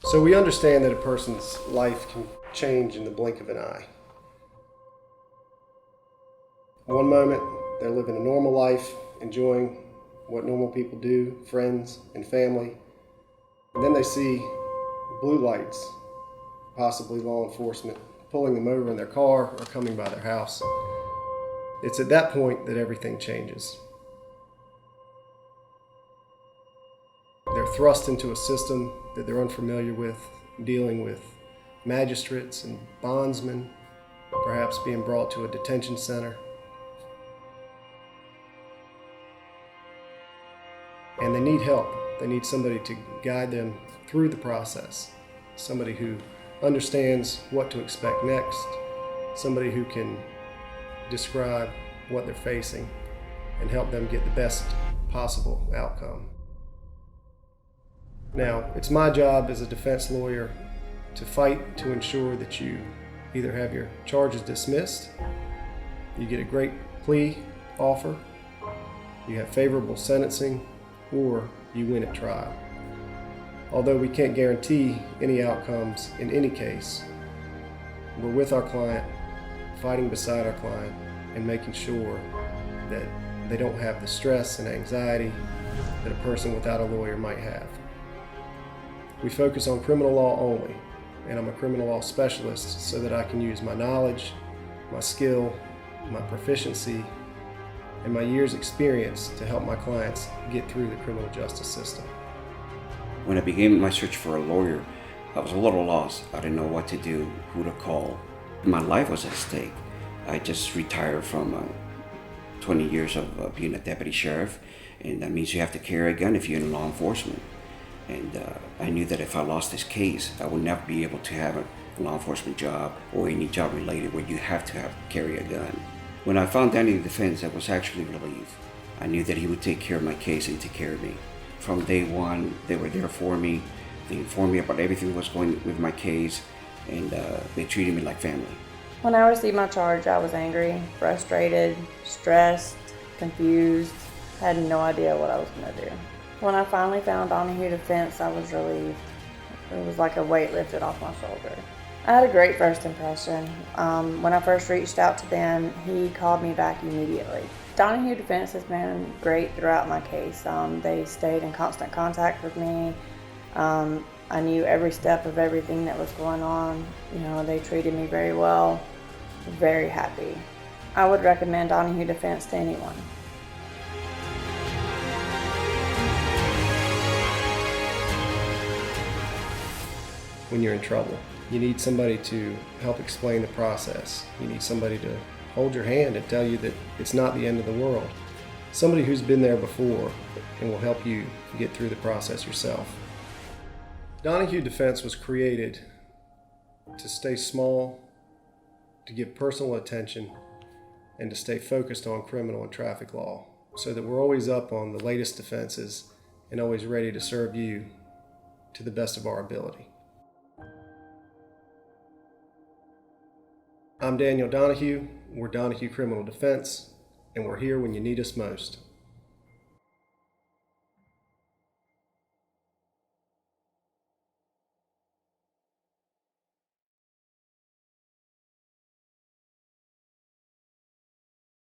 So we understand that a person's life can change in the blink of an eye. One moment, they're living a normal life, enjoying what normal people do, friends and family. And then they see blue lights, possibly law enforcement, pulling them over in their car or coming by their house. It's at that point that everything changes. They're thrust into a system that they're unfamiliar with, dealing with magistrates and bondsmen, perhaps being brought to a detention center. And they need help. They need somebody to guide them through the process, somebody who understands what to expect next, somebody who can describe what they're facing and help them get the best possible outcome. Now, it's my job as a defense lawyer to fight to ensure that you either have your charges dismissed, you get a great plea offer, you have favorable sentencing, or you win at trial. Although we can't guarantee any outcomes in any case, we're with our client, fighting beside our client, and making sure that they don't have the stress and anxiety that a person without a lawyer might have. We focus on criminal law only, and I'm a criminal law specialist so that I can use my knowledge, my skill, my proficiency, and my years' experience to help my clients get through the criminal justice system. When I began my search for a lawyer, I was a little lost. I didn't know what to do, who to call. My life was at stake. I just retired from 20 years of being a deputy sheriff, and that means you have to carry a gun if you're in law enforcement. And I knew that if I lost this case, I would never be able to have a law enforcement job or any job related where you have to carry a gun. When I found Donahue Defense, I was actually relieved. I knew that he would take care of my case and take care of me. From day one, they were there for me. They informed me about everything that was going with my case, and they treated me like family. When I received my charge, I was angry, frustrated, stressed, confused, had no idea what I was going to do. When I finally found Donahue Defense, I was relieved. It was like a weight lifted off my shoulder. I had a great first impression. When I first reached out to them, he called me back immediately. Donahue Defense has been great throughout my case. They stayed in constant contact with me. I knew every step of everything that was going on. You know, they treated me very well. Very happy. I would recommend Donahue Defense to anyone. When you're in trouble, you need somebody to help explain the process. You need somebody to hold your hand and tell you that it's not the end of the world. Somebody who's been there before and will help you get through the process yourself. Donahue Defense was created to stay small, to give personal attention, and to stay focused on criminal and traffic law, so that we're always up on the latest defenses and always ready to serve you to the best of our ability. I'm Daniel Donahue. We're Donahue Criminal Defense, and we're here when you need us most.